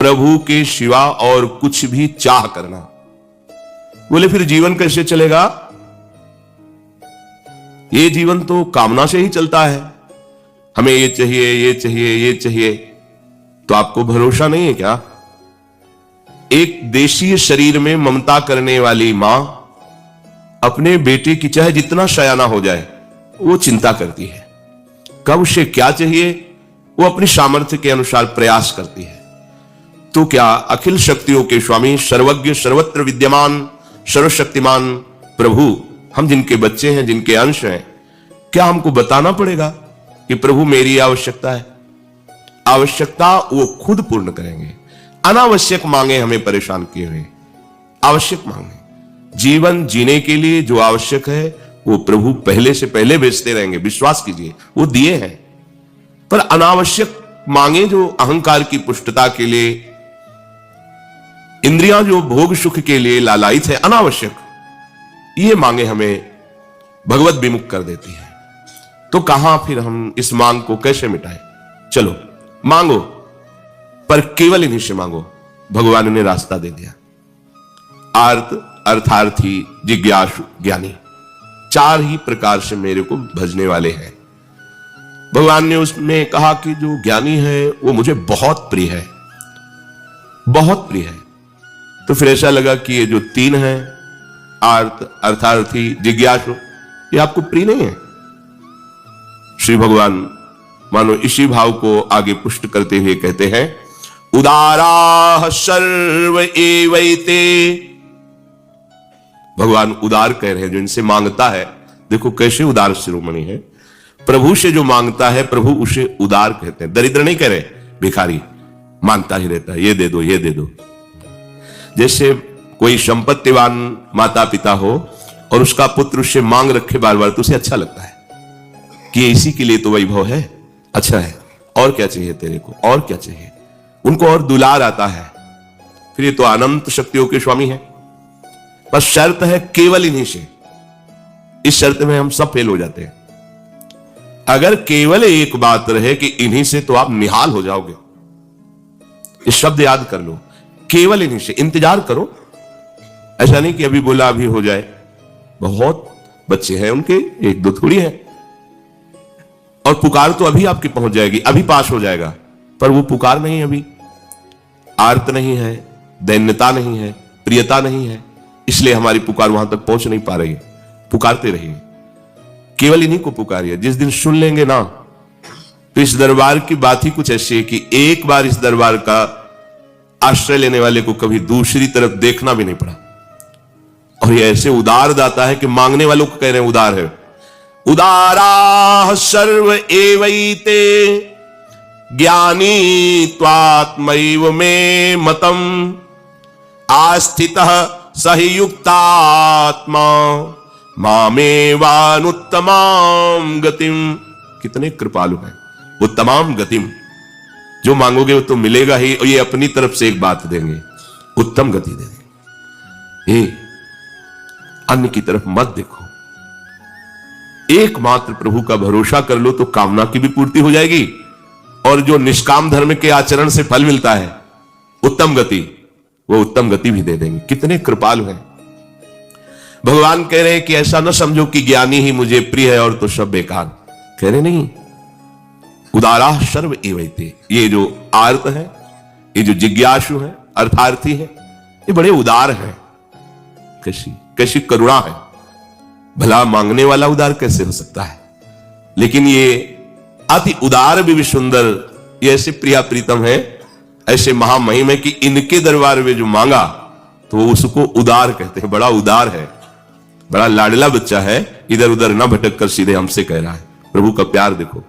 प्रभु के सिवा और कुछ भी चाह करना। बोले फिर जीवन कैसे चलेगा? ये जीवन तो कामना से ही चलता है, हमें ये चाहिए, ये चाहिए, ये चाहिए। तो आपको भरोसा नहीं है क्या? एक देशीय शरीर में ममता करने वाली मां अपने बेटे की चाहे जितना शयाना हो जाए वो चिंता करती है, कब उसे क्या चाहिए वो अपनी सामर्थ्य के अनुसार प्रयास करती है। तो क्या अखिल शक्तियों के स्वामी, सर्वज्ञ, सर्वत्र विद्यमान, सर्वशक्तिमान प्रभु, हम जिनके बच्चे हैं, जिनके अंश हैं, क्या हमको बताना पड़ेगा कि प्रभु मेरी आवश्यकता है? आवश्यकता वो खुद पूर्ण करेंगे। अनावश्यक मांगे हमें परेशान किए हुए, आवश्यक मांगे। जीवन जीने के लिए जो आवश्यक है वो प्रभु पहले से पहले भेजते रहेंगे, विश्वास कीजिए, वो दिए हैं। पर अनावश्यक मांगे जो अहंकार की पुष्टता के लिए, इंद्रियां जो भोग सुख के लिए लालायित है, अनावश्यक, ये मांगे हमें भगवत विमुख कर देती है। तो कहां फिर हम इस मांग को कैसे मिटाएं? चलो मांगो, पर केवल इन्हीं से मांगो। भगवान ने रास्ता दे दिया। आर्त, अर्थार्थी, जिज्ञासु, ज्ञानी, चार ही प्रकार से मेरे को भजने वाले हैं। भगवान ने उसमें कहा कि जो ज्ञानी है वो मुझे बहुत प्रिय है, बहुत प्रिय है। तो फिर ऐसा लगा कि ये जो तीन हैं, आर्त, अर्थार्थी, जिज्ञासु, ये आपको प्रिय नहीं है। श्री भगवान मानो इसी भाव को आगे पुष्ट करते हुए कहते हैं, उदारा सर्व एवैते। भगवान उदार कह रहे हैं, जो इनसे मांगता है, देखो कैसे उदार शिरोमणि है। प्रभु से जो मांगता है प्रभु उसे उदार कहते हैं। दरिद्र नहीं कह रहे, भिखारी, मांगता ही रहता है, ये दे दो, ये दे दो। जैसे कोई संपत्तिवान माता पिता हो और उसका पुत्र उससे मांग रखे बार बार, तो उसे अच्छा लगता है कि इसी के लिए तो वैभव है, अच्छा है, और क्या चाहिए तेरे को, और क्या चाहिए। उनको और दुलार आता है। फिर ये तो अनंत शक्तियों के स्वामी है। बस शर्त है केवल इन्हीं से। इस शर्त में हम सब फेल हो जाते हैं। अगर केवल एक बात रहे कि इन्हीं से, तो आप निहाल हो जाओगे। इस शब्द याद कर लो, केवल इन्हीं से। इंतजार करो, ऐसा नहीं कि अभी बोला अभी हो जाए। बहुत बच्चे हैं उनके, एक दो थोड़ी है। और पुकार तो अभी आपकी पहुंच जाएगी, अभी पास हो जाएगा, पर वो पुकार नहीं, अभी आर्त नहीं है, दैन्यता नहीं है, प्रियता नहीं है, इसलिए हमारी पुकार वहां तक पहुंच नहीं पा रही है। पुकारते रहिए, केवल इन्हीं को पुकारिए। जिस दिन सुन लेंगे ना, तो इस दरबार की बात ही कुछ ऐसी है कि एक बार इस दरबार का आश्रय लेने वाले को कभी दूसरी तरफ देखना भी नहीं पड़ा। और ये ऐसे उदार दाता है कि मांगने वालों को कह रहे हैं उदार है। उदारा सर्व एवैते ज्ञानी त्वात्मैव मे मतम आस्थितः सहि युक्तात्मा मामेवानुत्तमाम गतिम। कितने कृपालु हैं वो। तमाम गतिम, जो मांगोगे वो तो मिलेगा ही, और ये अपनी तरफ से एक बात देंगे, उत्तम गति दे देंगे। ये अन्य की तरफ मत देखो, एकमात्र प्रभु का भरोसा कर लो तो कामना की भी पूर्ति हो जाएगी, और जो निष्काम धर्म के आचरण से फल मिलता है उत्तम गति, वो उत्तम गति भी दे देंगे। कितने कृपालु हैं। भगवान कह रहे हैं कि ऐसा न समझो कि ज्ञानी ही मुझे प्रिय है और तो सब बेकार। कह रहे नहीं, उदारा सर्व एवैते। ये जो आर्त है, ये जो जिज्ञासु है, अर्थार्थी है, ये बड़े उदार हैं। कैसी कैसी करुणा है। भला मांगने वाला उदार कैसे हो सकता है? लेकिन ये अति उदार भी सुंदर, ये ऐसे प्रिया प्रीतम है, ऐसे महामहिम है कि इनके दरबार में जो मांगा तो वो उसको उदार कहते हैं। बड़ा उदार है, बड़ा लाडला बच्चा है, इधर उधर ना भटक कर सीधे हमसे कह रहा है। प्रभु का प्यार देखो।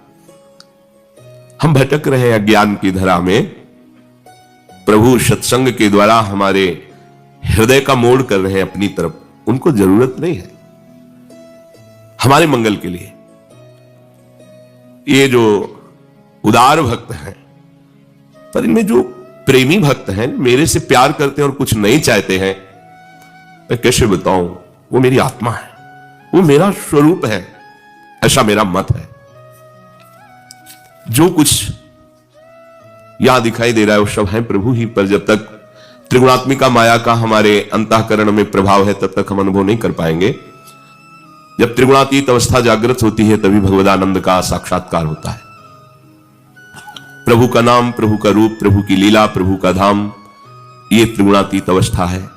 हम भटक रहे हैं अज्ञान की धरा में, प्रभु सत्संग के द्वारा हमारे हृदय का मोड़ कर रहे हैं अपनी तरफ। उनको जरूरत नहीं है हमारे मंगल के लिए। ये जो उदार भक्त हैं, पर इनमें जो प्रेमी भक्त हैं, मेरे से प्यार करते हैं और कुछ नहीं चाहते हैं, मैं कैसे बताऊं? वो मेरी आत्मा है, वो मेरा स्वरूप है, ऐसा मेरा मत है। जो कुछ यहां दिखाई दे रहा है वो सब है प्रभु ही, पर जब तक त्रिगुणात्मिका माया का हमारे अंतःकरण में प्रभाव है तब तक हम अनुभव नहीं कर पाएंगे। जब त्रिगुणातीत अवस्था जागृत होती है तभी भगवदानंद का साक्षात्कार होता है। प्रभु का नाम, प्रभु का रूप, प्रभु की लीला, प्रभु का धाम, ये त्रिगुणातीत अवस्था है।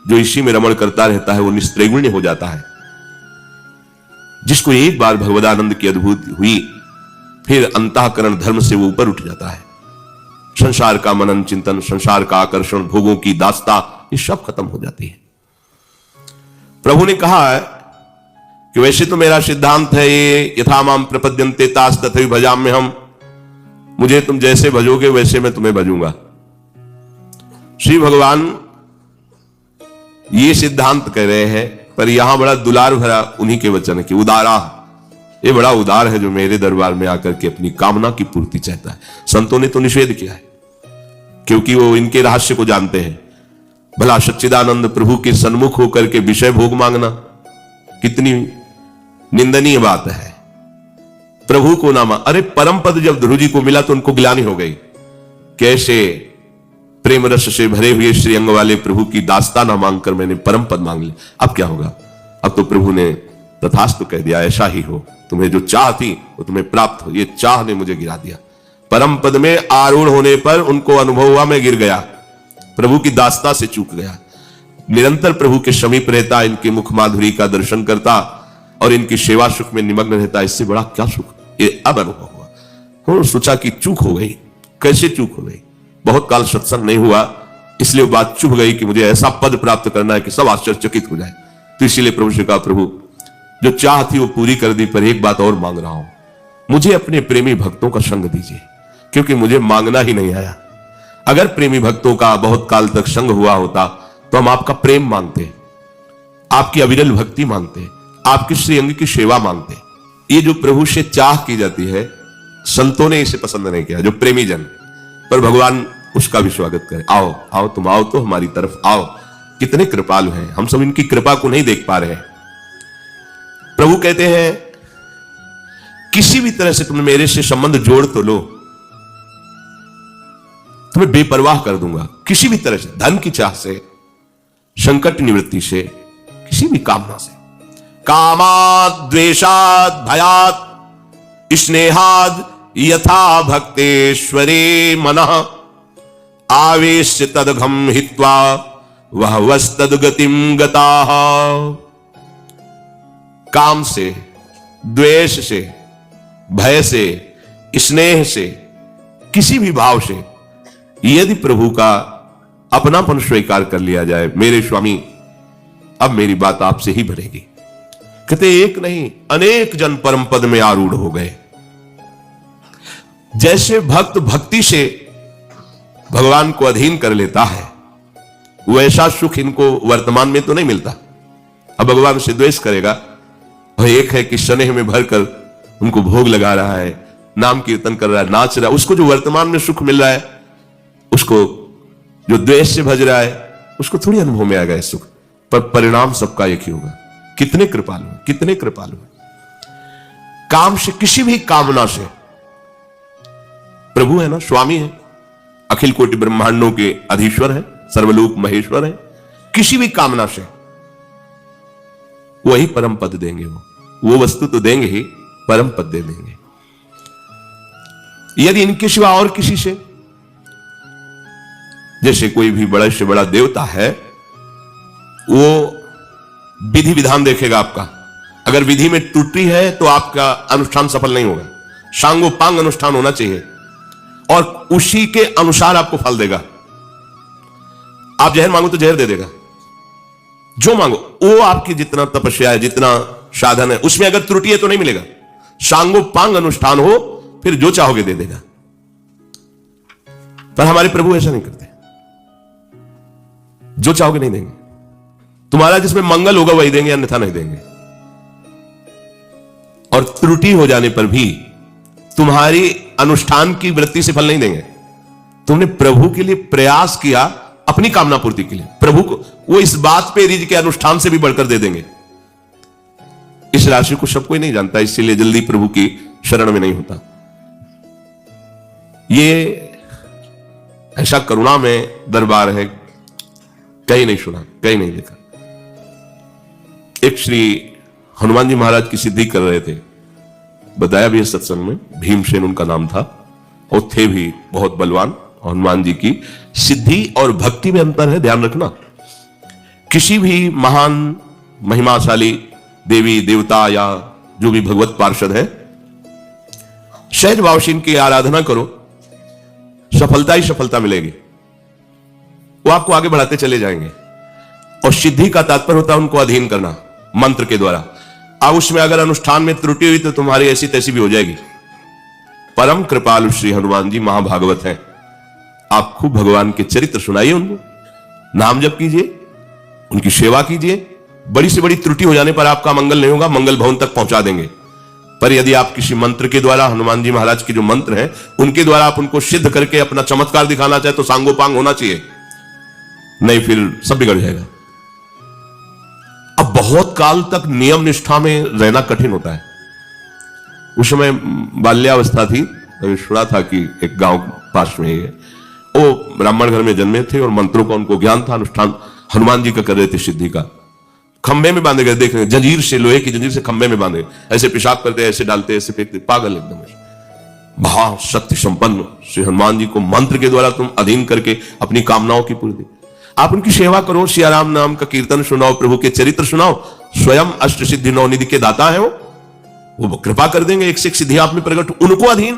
जो इसी में रमण करता रहता है वो निस्त्रिगुण्य हो जाता है। जिसको एक बार भगवदानंद की अद्भुत हुई फिर अंतःकरण धर्म से वो ऊपर उठ जाता है। संसार का मनन चिंतन, संसार का आकर्षण, भोगों की दास्ता, ये सब खत्म हो जाती है। प्रभु ने कहा है कि वैसे तो मेरा सिद्धांत है ये, यथा माम प्रपद्यन्ते तास तथैव भजाम्य हम, मुझे तुम जैसे भजोगे वैसे मैं तुम्हें भजूंगा। श्री भगवान ये सिद्धांत कह रहे हैं, पर यहां बड़ा दुलार भरा उन्हीं के वचन की उदारा, ये बड़ा उदार है जो मेरे दरबार में आकर के अपनी कामना की पूर्ति चाहता है। संतों ने तो निषेध किया है क्योंकि वो इनके रहस्य को जानते हैं। भला सच्चिदानंद प्रभु के सन्मुख होकर के विषय भोग मांगना कितनी निंदनीय बात है। प्रभु को ना मान, अरे परम पद जब ध्रुव जी को मिला तो उनको ग्लानि हो गई, कैसे प्रेम रस से भरे हुए श्री अंग वाले प्रभु की दास्ता ना मांगकर मैंने परम पद मांग लिया, अब क्या होगा। अब तो प्रभु ने तथास्तु कह दिया, ऐसा ही हो, तुम्हें जो चाह थी वो तुम्हें प्राप्त हो। ये चाह ने मुझे गिरा दिया। परम पद में आरूढ़ होने पर उनको अनुभव हुआ मैं गिर गया, प्रभु की दास्ता से चूक गया। निरंतर प्रभु के समीप रहता, इनकी मुख माधुरी का दर्शन करता और इनकी सेवा सुख में निमग्न रहता, इससे बड़ा क्या सुख। ये अब अनुभव हुआ। सोचा कि चूक हो गई। कैसे चूक हो गई? बहुत काल सत्संग नहीं हुआ, इसलिए वो बात चुभ गई कि मुझे ऐसा पद प्राप्त करना है कि सब आश्चर्यचकित हो जाए। तो इसीलिए प्रभु से कहा, प्रभु जो चाह थी वो पूरी कर दी, पर एक बात और मांग रहा हूं, मुझे अपने प्रेमी भक्तों का संग दीजिए, क्योंकि मुझे मांगना ही नहीं आया। अगर प्रेमी भक्तों का बहुत काल तक संग हुआ होता तो हम आपका प्रेम मांगते, आपकी अविरल भक्ति मांगते, आपकी श्री अंग की सेवा मांगते। ये जो प्रभु से चाह की जाती है, संतों ने इसे पसंद नहीं किया, जो प्रेमी जन, पर भगवान उसका भी स्वागत करे। आओ आओ, तुम आओ तो हमारी तरफ आओ। कितने कृपालु हैं, हम सब इनकी कृपा को नहीं देख पा रहे हैं। प्रभु कहते हैं किसी भी तरह से तुम मेरे से संबंध जोड़ तो लो, तुम्हें बेपरवाह कर दूंगा। किसी भी तरह से, धन की चाह से, संकट निवृत्ति से, किसी भी कामना से, कामाद द्वेषाद भयात स्नेहाद यथा भक्तेश्वरे मनः आवेश तदघम हित्वा वह वस्तद गतिम गताः। काम से, द्वेष से, भय से, स्नेह से, किसी भी भाव से यदि प्रभु का अपनापन स्वीकार कर लिया जाए, मेरे स्वामी अब मेरी बात आपसे ही बनेगी। कहते एक नहीं अनेक जन परम पद में आरूढ़ हो गए। जैसे भक्त भक्ति से भगवान को अधीन कर लेता है, वैसा सुख इनको वर्तमान में तो नहीं मिलता। अब भगवान से द्वेष करेगा, और एक है कि स्नेह में भरकर उनको भोग लगा रहा है, नाम कीर्तन कर रहा है, नाच रहा है, उसको जो वर्तमान में सुख मिल रहा है, उसको जो द्वेष से भज रहा है उसको थोड़ी अनुभव में आएगा इस सुख, पर परिणाम सबका एक ही होगा। कितने कृपालु, कितने कृपालु। काम से, किसी भी कामना से, प्रभु है ना, स्वामी है, अखिल कोटि ब्रह्मांडों के अधीश्वर है, सर्वलोक महेश्वर है। किसी भी कामना से वही परम पद देंगे। वो वस्तु तो देंगे ही, परम पद दे देंगे। यदि इनके सिवा और किसी से, जैसे कोई भी बड़ा से बड़ा देवता है, वो विधि विधान देखेगा आपका, अगर विधि में त्रुटि है तो आपका अनुष्ठान सफल नहीं होगा। सांगोपांग अनुष्ठान होना चाहिए और उसी के अनुसार आपको फल देगा। आप जहर मांगो तो जहर दे देगा, जो मांगो वो आपकी जितना तपस्या है, जितना साधन है, उसमें अगर त्रुटि है तो नहीं मिलेगा। सांगोपांग अनुष्ठान हो फिर जो चाहोगे दे देगा। पर हमारे प्रभु ऐसा नहीं करते, जो चाहोगे नहीं देंगे। तुम्हारा जिसमें मंगल होगा वही देंगे, अन्यथा नहीं देंगे। और त्रुटि हो जाने पर भी तुम्हारी अनुष्ठान की वृत्ति से फल नहीं देंगे। तुमने प्रभु के लिए प्रयास किया, अपनी कामना पूर्ति के लिए, प्रभु को वो इस बात पे रिज के अनुष्ठान से भी बढ़कर दे देंगे। इस राशि को सब कोई नहीं जानता, इसीलिए जल्दी प्रभु की शरण में नहीं होता। ये ऐसा करुणा में दरबार है, कहीं नहीं सुना, कहीं नहीं देखा। एक श्री हनुमान जी महाराज की सिद्धि कर रहे थे, बताया भी इस सत्संग में, भीमसेन उनका नाम था, और थे भी बहुत बलवान। हनुमान जी की सिद्धि और भक्ति में अंतर है, ध्यान रखना। किसी भी महान महिमाशाली देवी देवता या जो भी भगवत पार्षद है, सहज भाव से इनकी आराधना करो, सफलता ही सफलता मिलेगी, वो आपको आगे बढ़ाते चले जाएंगे। और सिद्धि का तात्पर्य होता है उनको अधीन करना मंत्र के द्वारा। अब उसमें अगर अनुष्ठान में त्रुटि हुई तो तुम्हारी ऐसी तैसी भी हो जाएगी। परम कृपालु श्री हनुमान जी महाभागवत हैं। आप खूब भगवान के चरित्र सुनाइए, उनको नाम जप कीजिए, उनकी सेवा कीजिए। बड़ी से बड़ी त्रुटि हो जाने पर आपका मंगल नहीं होगा, मंगल भवन तक पहुंचा देंगे। पर यदि आप किसी मंत्र के द्वारा, हनुमान जी महाराज के जो मंत्र हैं उनके द्वारा आप उनको सिद्ध करके अपना चमत्कार दिखाना चाहे तो सांगोपांग होना चाहिए, नहीं फिर सब बिगड़ जाएगा। अब बहुत काल तक नियम निष्ठा में रहना कठिन होता है। उस समय बाल्यावस्था थी, मैंने सुना था कि एक गांव पास में ही है, वो ब्राह्मण घर में जन्मे थे और मंत्रों का उनको ज्ञान था। अनुष्ठान हनुमान जी का कर रहे थे सिद्धि का। खंबे में बांधे गए, देख रहे जंजीर से, लोहे की जंजीर से खंबे में बांधे, ऐसे पेशाब करते, ऐसे डालते, ऐसे फेंकते, पागल एकदम। महाशक्ति संपन्न श्री हनुमान जी को मंत्र के द्वारा तुम अधीन करके अपनी कामनाओं की पूर्ति। आप उनकी सेवा करो, सियाराम नाम का कीर्तन सुनाओ, प्रभु के चरित्र सुनाओ। स्वयं अष्ट सिद्धि नवनिधि के दाता है वो कृपा कर देंगे, एक से एक सिद्धि आप में प्रकट। उनको अधीन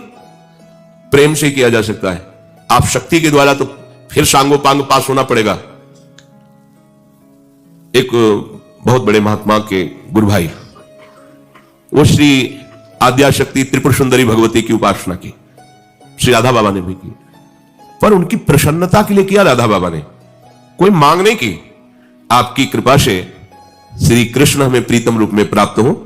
प्रेम से किया जा सकता है। आप शक्ति के द्वारा तो फिर सांगोपांग पास होना पड़ेगा। एक बहुत बड़े महात्मा के गुरु भाई, वो श्री आद्याशक्ति त्रिपुर सुंदरी भगवती की उपासना की, श्री राधा बाबा ने भी की, पर उनकी प्रसन्नता के लिए किया राधा बाबा ने, कोई मांग नहीं की। आपकी कृपा से श्री कृष्ण हमें प्रीतम रूप में प्राप्त हो।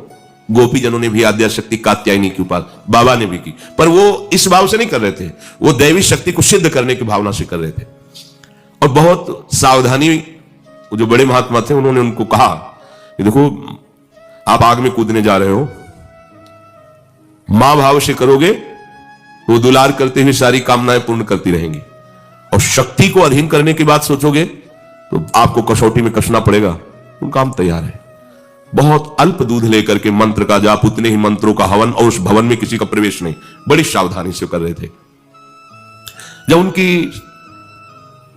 गोपी जनों ने भी आद्याशक्ति कात्यायनी की उपासना बाबा ने भी की, पर वो इस भाव से नहीं कर रहे थे, वो दैवी शक्ति को सिद्ध करने की भावना से कर रहे थे। और बहुत सावधानी, जो बड़े महात्मा थे उन्होंने उनको कहा कि देखो आप आग में कूदने जा रहे हो, मां भाव से करोगे तो दुलार करते हुए सारी कामनाएं पूर्ण करती रहेंगी, और शक्ति को अधीन करने की बात सोचोगे तो आपको कसौटी में कसना पड़ेगा। उनका हम तैयार है। बहुत अल्प दूध लेकर के मंत्र का जाप, उतने ही मंत्रों का हवन, और उस भवन में किसी का प्रवेश नहीं, बड़ी सावधानी से कर रहे थे। जब उनकी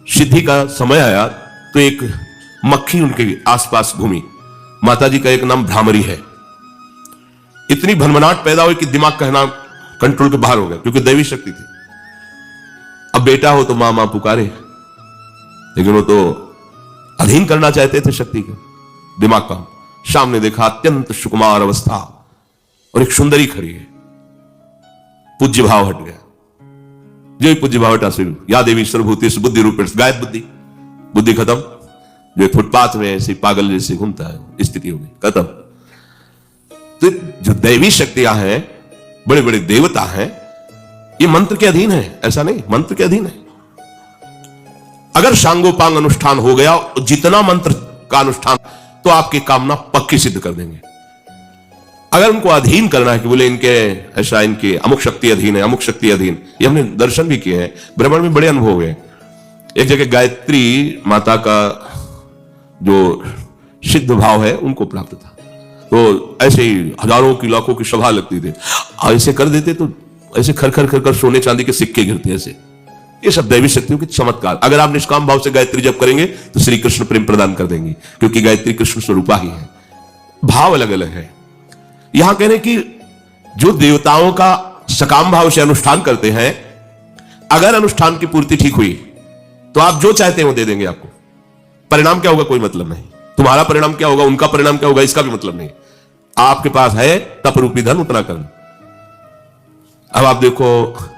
सिद्धि का समय आया तो एक मक्खी उनके आसपास घूमी। माता जी का एक नाम भ्रामरी है। इतनी भनभनाट पैदा हुई कि दिमाग कहना कंट्रोल के बाहर हो गया, क्योंकि दैवी शक्ति थी। अब बेटा हो तो मां मां पुकारे, लेकिन वो तो अधीन करना चाहते थे शक्ति को, दिमाग का। सामने देखा अत्यंत सुकुमार अवस्था और एक सुंदरी खड़ी है। पूज्य भाव हट गया। जो ही पूज्य भाव हटा, शुरू या देवी सर्वभूति बुद्धि रूप गायब बुद्धि, बुद्धि खत्म। जो फुटपाथ में ऐसे पागल जैसे घूमता है, स्थिति हो गई, खत्म। तो जो दैवी शक्तियां हैं, बड़े बड़े देवता हैं, ये मंत्र के अधीन है, ऐसा नहीं, मंत्र के अधीन है। अगर सांगोपांग अनुष्ठान हो गया, जितना मंत्र का अनुष्ठान, तो आपकी कामना पक्की सिद्ध कर देंगे। अगर उनको अधीन करना है कि बोले इनके ऐसा, इनके अमुक शक्ति अधीन है, अमुक शक्ति अधीन, ये हमने दर्शन भी किए हैं, भ्रमण में बड़े अनुभव हुए। एक जगह गायत्री माता का जो सिद्ध भाव है उनको प्राप्त था, तो ऐसे ही हजारों की लाखों की सभा लगती थी, ऐसे कर देते तो ऐसे खर खर खर कर सोने चांदी के सिक्के गिरते ऐसे। ये सब दैवी शक्तियों के चमत्कार। अगर आप निष्काम भाव से गायत्री जप करेंगे तो श्री कृष्ण प्रेम प्रदान कर देंगे, क्योंकि गायत्री कृष्ण स्वरूपा ही है। भाव अलग अलग है। यहां कहने की जो देवताओं का सकाम भाव से अनुष्ठान करते हैं, अगर अनुष्ठान की पूर्ति ठीक हुई तो आप जो चाहते हैं वो दे देंगे आपको। परिणाम क्या होगा कोई मतलब नहीं, तुम्हारा परिणाम क्या होगा, उनका परिणाम क्या होगा, इसका भी मतलब नहीं। आपके पास है तप रूपी धन, उतना करना। अब आप देखो,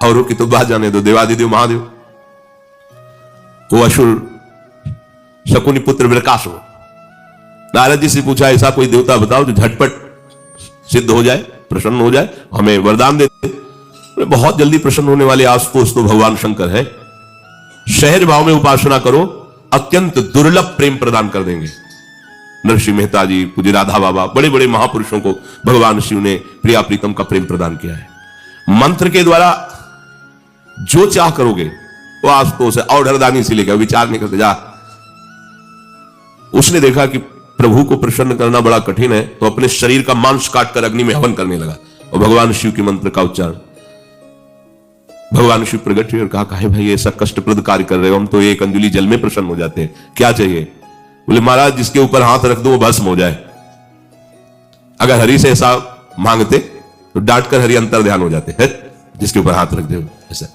औरों की तो बात जाने दो, देवादिदेव महादेव, वो असुर शकुनी पुत्र विरकास हो, नारद जी से पूछा ऐसा कोई देवता बताओ जो झटपट सिद्ध हो जाए, प्रसन्न हो जाए, हमें वरदान देते। बहुत जल्दी प्रसन्न होने वाले आसपास तो भगवान शंकर है। सहज भाव में उपासना करो, अत्यंत दुर्लभ प्रेम प्रदान कर देंगे। नरसिंह मेहता जी, पूज्य राधा बाबा, बड़े बड़े महापुरुषों को भगवान शिव ने प्रिया प्रीतम का प्रेम प्रदान किया है। मंत्र के द्वारा जो चाह करोगे वो आशुतोष है और हरदानी से लेकर विचार नहीं करते जा। उसने देखा कि प्रभु को प्रसन्न करना बड़ा कठिन है, तो अपने शरीर का मांस काटकर अग्नि में हवन करने लगा और भगवान शिव के मंत्र का उच्चारण। भगवान शिव प्रकट हुए और कहा, काहे भाई ऐसा कष्टप्रद कार्य कर रहे हो, हम तो एक अंजलि जल में प्रसन्न हो जाते हैं, क्या चाहिए? बोले महाराज जिसके ऊपर हाथ रख दो वो भस्म हो जाए। अगर हरि से ऐसा मांगते तो डांट कर हरि अंतर ध्यान हो जाते हैं, जिसके ऊपर हाथ रख दे ऐसा।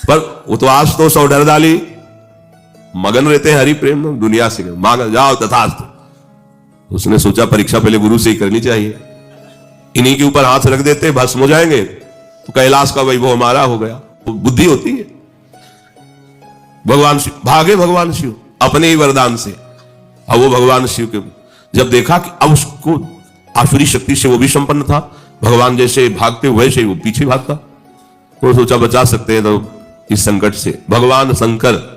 पर वो तो आज तो सौ डर डाली मगन रहते हैं हरि प्रेम में, दुनिया से मांग जाओ तथास्तु। उसने सोचा परीक्षा पहले गुरु से ही करनी चाहिए, इन्हीं के ऊपर हाथ रख देते भस्म हो जाएंगे तो कैलाश का वैभव हमारा हो गया। वो बुद्धि होती है। भगवान शिव भागे, भगवान शिव अपने ही वरदान से। अब वो भगवान शिव के जब देखा कि अब उसको आसुरी शक्ति से वो भी संपन्न था, भगवान जैसे भागते वैसे वो पीछे भागता, तो सोचा बचा सकते हैं तो इस संकट से, भगवान शंकर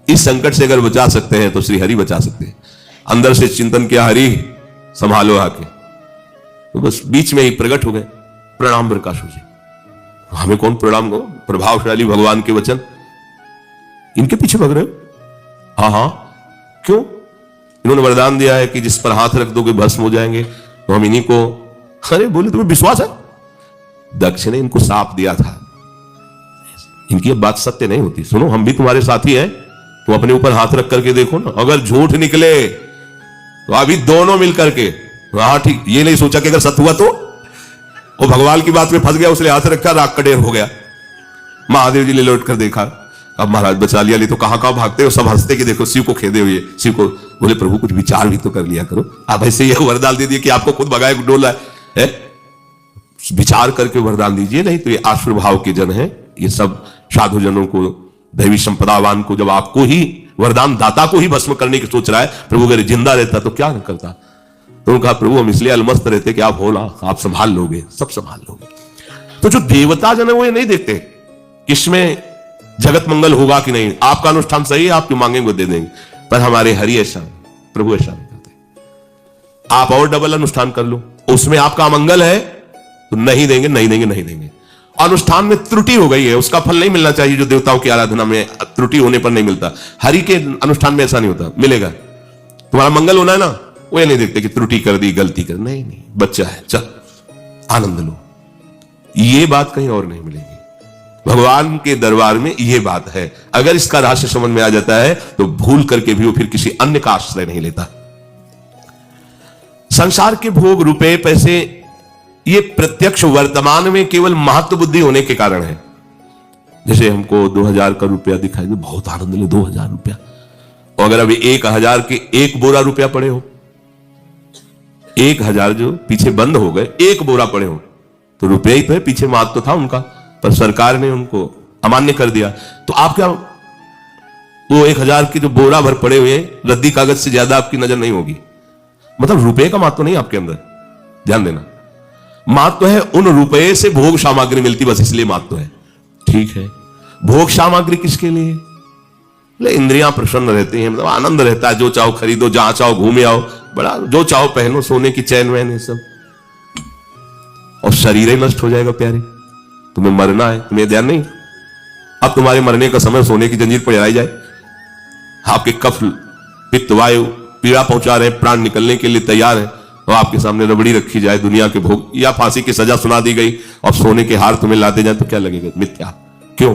इस संकट से अगर बचा सकते हैं तो श्री हरि बचा सकते हैं। अंदर से चिंतन किया, हरि संभालो आके, तो बस बीच में ही प्रकट हो गए। प्रणाम प्रकाशु जी। हमें कौन प्रणाम करो, प्रभावशाली भगवान के वचन, इनके पीछे भाग रहे हो? हाँ हाँ, क्यों? इन्होंने वरदान दिया है कि जिस पर हाथ रख दोगे भस्म हो जाएंगे, तो हम इन्हीं को। अरे बोले तुम्हें विश्वास है? दक्ष ने इनको साफ दिया था, इनकी अब बात सत्य नहीं होती। सुनो, हम भी तुम्हारे साथी हैं, तो अपने ऊपर हाथ रख करके देखो ना, अगर झूठ निकले तो अभी दोनों मिलकर के, हाँ ठीक, ये नहीं सोचा कि अगर सत्य हुआ तो। वो भगवान की बात में फंस गया, उसने हाथ रखा, राग का ढेर हो गया। महादेव जी ने लौट कर देखा, अब महाराज बचा लिया, नहीं तो कहां कहां भागते हो, सब हंसते कि देखो शिव को खेदे हुए। शिव को बोले प्रभु कुछ विचार भी तो कर लिया करो, आप ऐसे ये वरदान दे दिए कि आपको खुद भगाए डोला है, विचार करके वरदान दीजिए। नहीं तो ये आश्र भाव के जन है, ये सब साधु जनों को, दैवी संपदावान को, जब आपको ही वरदान दाता को ही भस्म करने की सोच रहा है, प्रभु अगर जिंदा रहता तो क्या न करता। तो उन्होंने कहा प्रभु हम इसलिए अलमस्त रहते कि आप हो ना, आप संभाल लोगे, सब संभाल लोगे। तो जो देवता जन है वो ये नहीं देखते किसमें जगत मंगल होगा कि नहीं, आपका अनुष्ठान सही है, आप जो मांगेंगे वो दे देंगे। पर हमारे हरि ऐसा, प्रभु ऐसा नहीं करते। आप और डबल अनुष्ठान कर लो, उसमें आपका मंगल है तो नहीं देंगे, नहीं देंगे, नहीं देंगे। अनुष्ठान में त्रुटि हो गई है, उसका फल नहीं मिलना चाहिए जो देवताओं की आराधना में त्रुटि होने पर नहीं मिलता। हरि के अनुष्ठान में ऐसा नहीं होता, मिलेगा। तुम्हारा मंगल होना है ना, वो ये नहीं देखते कि त्रुटि कर दी, गलती कर, नहीं नहीं, बच्चा है, चल आनंद लो। ये बात कहीं और नहीं मिलेगी। भगवान के दरबार में ये बात है। अगर इसका रहस्य समझ में आ जाता है तो भूल करके भी वो फिर किसी अन्य का आश्रय नहीं लेता। संसार के भोग, रुपए, पैसे, ये प्रत्यक्ष वर्तमान में केवल महत्व बुद्धि होने के कारण है। जैसे हमको 2000 का रुपया दिखाई दे, बहुत आनंद ले, 2000 रुपया, और अगर अभी 1000 के एक बोरा रुपया पड़े हो, 1000 जो पीछे बंद हो गए, एक बोरा पड़े हो, तो रुपया ही तो है, पीछे महत्व तो था उनका, पर सरकार ने उनको अमान्य कर दिया। तो आप क्या, वो 1000 के जो बोरा भर पड़े हुए रद्दी कागज से ज्यादा आपकी नजर नहीं होगी। मतलब रुपए का महत्व नहीं आपके अंदर, ध्यान देना। महत्व है उन रुपए से भोग सामग्री मिलती, बस इसलिए महत्व है। ठीक है, भोग सामग्री किसके लिए? इंद्रियां प्रसन्न रहती हैं, मतलब आनंद रहता है, जो चाहो खरीदो, जहां चाहो घूमे आओ, बड़ा जो चाहो पहनो, सोने की चैन वैन, ये सब। और शरीर ही नष्ट हो जाएगा प्यारे, तुम्हें मरना है, तुम्हें ध्यान नहीं। अब तुम्हारे मरने का समय, सोने की जंजीर पर जलाई जाए, आपके कफ, पित्त, वायु पीड़ा पहुंचा रहे, प्राण निकलने के लिए तैयार है, और आपके सामने रबड़ी रखी जाए, दुनिया के भोग या फांसी की सजा सुना दी गई, और सोने के हार तुम्हें लाते जाए, तो क्या लगेगा? मिथ्या। क्यों?